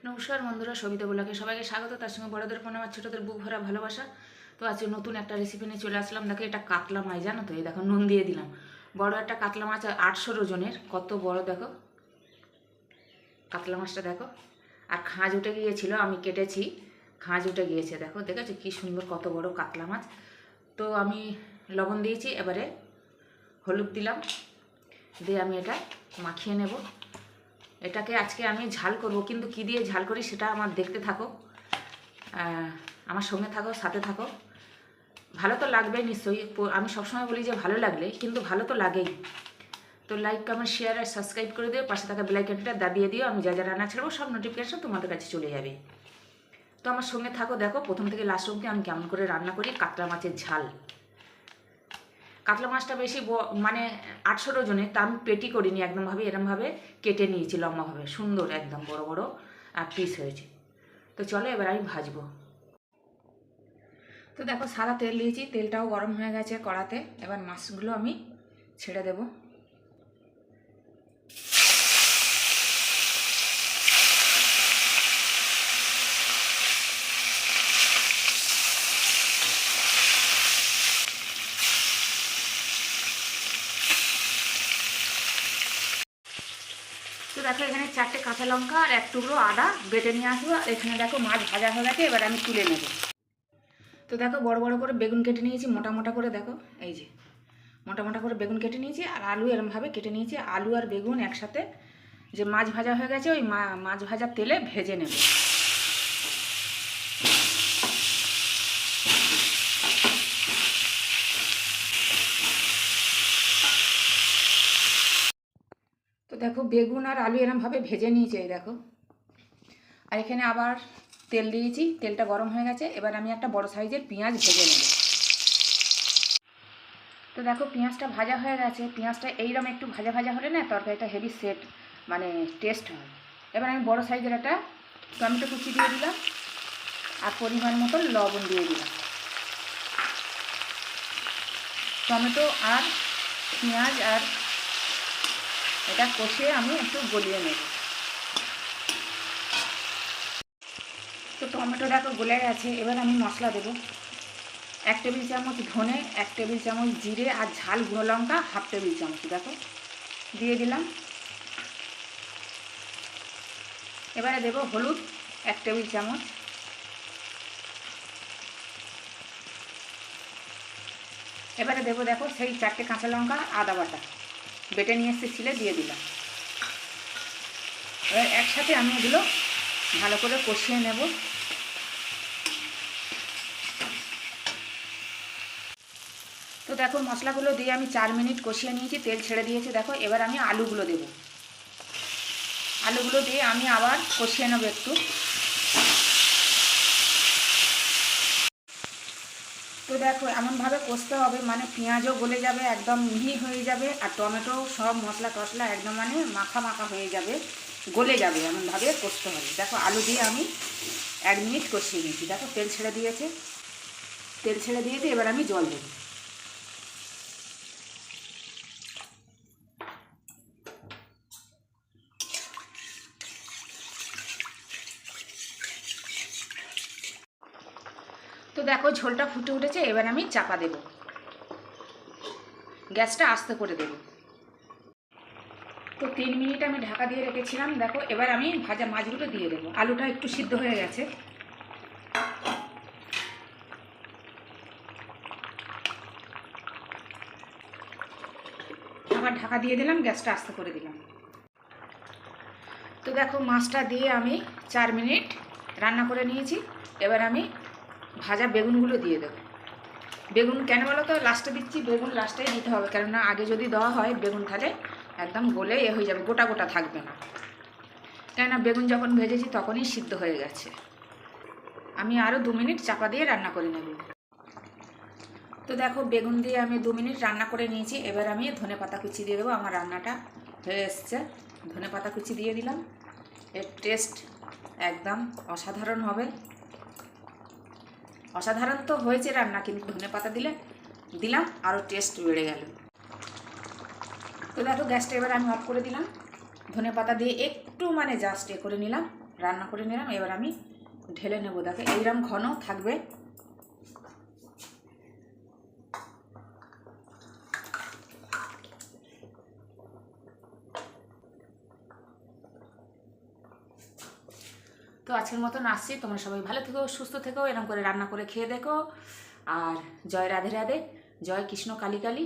নমস্কার বন্ধুরা, সবিতা ব্লগে সবাইকে স্বাগত। তার সঙ্গে বড়দের প্রণাম আর ছোটদের বুক ভরা ভালোবাসা। তো আজকে নতুন একটা রেসিপি নিয়ে চলে আসলাম। দেখো, এটা কাতলা মাছ, জানো তো? এই দেখো, নুন দিয়ে দিলাম। বড় একটা কাতলা মাছ, 800 ওজনের, কত বড় দেখো কাতলা মাছটা, দেখো। আর খাঁজ উঠে গিয়েছিল, আমি কেটেছি, খাঁজ উঠে গিয়েছে, দেখো, দেখেছো কি সুন্দর, কত বড় কাতলা মাছ। তো আমি লবণ দিয়েছি, এবারে হলুদ দিলাম, দিয়ে আমি এটা মাখিয়ে নেব। এটাকে আজকে আমি ঝাল করব, কিন্তু কী দিয়ে ঝাল করি সেটা আমার দেখতে থাকো, আমার সঙ্গে থাকো, সাথে থাকো। ভালো তো লাগবে নিশ্চয়ই, আমি সবসময় বলি যে ভালো লাগলে, কিন্তু ভালো তো লাগেই। তো লাইক, কমেন্ট, শেয়ার আর সাবস্ক্রাইব করে দিও, পাশে থাকা বেল আইকনটা দাবিয়ে দিও। আমি যা যা রান্না ছাড়বো সব নোটিফিকেশন তোমাদের কাছে চলে যাবে। তো আমার সঙ্গে থাকো, দেখো প্রথম থেকে লাস্ট অবধি আমি কেমন করে রান্না করি কাতলা মাছের ঝাল। কাতলা মাছটা বেশি মানে 800 ওজনের, তা আমি পেটি করিনি, একদমভাবে এরমভাবে কেটে নিয়েছি, লম্বাভাবে সুন্দর, একদম বড় বড় পিস হয়েছে। তো চলো এবার আমি ভাজবো। তো দেখো, সাদা তেল দিয়েছি, তেলটাও গরম হয়ে গেছে কড়াতে। এবার মাছগুলো আমি ছেড়ে দেব। তো দেখো, এখানে 4টে কাঁচা লঙ্কা আর 1 টুকরো আদা বেটে নিয়ে আসবো। আর এখানে দেখো মাছ ভাজা হয়ে গেছে, এবার আমি তুলে নেব। তো দেখো, বড় বড় করে বেগুন কেটে নিয়েছি, মোটা মোটা করে, দেখো এই যে মোটা মোটা করে বেগুন কেটে নিয়েছি। আর আলু এরমভাবে কেটে নিয়েছি। আলু আর বেগুন একসাথে যে মাছ ভাজা হয়ে গেছে, ওই মাছ ভাজার তেলে ভেজে নেব। তো দেখো, বেগুন আর আলু এরমভাবে ভেজে নিয়েছি, এই দেখো। আর এখানে আবার তেল দিয়েছি, তেলটা গরম হয়ে গেছে। এবার আমি একটা বড় সাইজের পেঁয়াজ ভেজে নেব। তো দেখো, পেঁয়াজটা ভাজা হয়ে গেছে। পেঁয়াজটা এইরকম একটু ভাজা ভাজা হলে না, তরকারিটা হেভি সেট মানে টেস্ট হয়। এবার আমি বড় সাইজের একটা টমেটো কুচি দিয়ে দিলাম, আর পরিমাণ মতো লবণ দিয়ে দিলাম। টমেটো আর পেঁয়াজ আর এটা কষিয়ে আমি একটু গলিয়ে নেব। তো টমেটো দেখো গলে গেছে। এবার আমি মশলা দেবো। 1 টেবিল চামচ ধনে, 1 টেবিল চামচ জিরে, আর ঝাল গুঁড়ো লঙ্কা 1/2 টেবিল চামচ, দেখো দিয়ে দিলাম। এবারে দেবো হলুদ 1 টেবিল চামচ। এবারে দেবো, দেখো সেই 4টে কাঁচা লঙ্কা, আদা বাটা বেটে নিয়ে এসে ছিলে দিয়ে দিলাম। এবার একসাথে আমি এগুলো ভালো করে কষিয়ে নেব। তো দেখো, মশলাগুলো দিয়ে আমি 4 মিনিট কষিয়ে নিয়েছি, তেল ছেড়ে দিয়েছে, দেখো। এবার আমি আলুগুলো দেব। আলুগুলো দিয়ে আমি আবার কষিয়ে নেব একটু। তো দেখো, এমনভাবে কষতে হবে মানে পেঁয়াজও গলে যাবে, একদম মিহি হয়ে যাবে, আর টমেটো সব মশলা টশলা একদম মানে মাখা মাখা হয়ে যাবে, গলে যাবে, এমনভাবে কষতে হবে। দেখো, আলু দিয়ে আমি 1 মিনিট কষিয়ে নিয়েছি, দেখো তেল ছেড়ে দিয়েছে। তেল ছেড়ে দিয়েছে, এবার আমি জল দেব। তো দেখো, ঝোলটা ফুটে উঠেছে, এবার আমি চাপা দেব, গ্যাসটা আস্তে করে দেব। তো 3 মিনিট আমি ঢাকা দিয়ে রেখেছিলাম, দেখো। এবার আমি ভাজা মাছগুলো দিয়ে দেবো। আলুটা একটু সিদ্ধ হয়ে গেছে। আবার ঢাকা দিয়ে দিলাম, গ্যাসটা আস্তে করে দিলাম। তো দেখো, মাছটা দিয়ে আমি 4 মিনিট রান্না করে নিয়েছি। এবার আমি ভাজা বেগুনগুলো দিয়ে দেবো। বেগুন কেন বলো তো লাস্টে দিচ্ছি, বেগুন লাস্টেই দিতে হবে, কেননা আগে যদি দেওয়া হয় বেগুন তাহলে একদম গলে হয়ে যাবে, গোটা গোটা থাকবে না। কেননা বেগুন যখন ভেজেছি তখনই সিদ্ধ হয়ে গেছে। আমি আরও 2 মিনিট চাপা দিয়ে রান্না করে নেব। তো দেখো, বেগুন দিয়ে আমি 2 মিনিট রান্না করে নিয়েছি। এবার আমি ধনেপাতা কুচি দিয়ে দেবো। আমার রান্নাটা হয়ে এসছে, ধনেপাতা কুচি দিয়ে দিলাম। এর টেস্ট একদম অসাধারণ হবে। অসাধারণ তো হয়েছে রান্না, কিন্তু ধনেপাতা দিলাম আরও টেস্ট বেড়ে গেল। তো দেখো, গ্যাসটা এবার আমি অফ করে দিলাম। ধনেপাতা দিয়ে একটু মানে জাস্ট করে নিলাম, রান্না করে নিলাম। এবার আমি ঢেলে নেবো। দেখো এইরকম ঘন থাকবে। তো আজকের মতন আসছি, তোমরা সবাই ভালো থেকো, সুস্থ থেকো, এরকম করে রান্না করে খেয়ে দেখো। আর জয় রাধে রাধে, জয় কৃষ্ণ কালী কালী।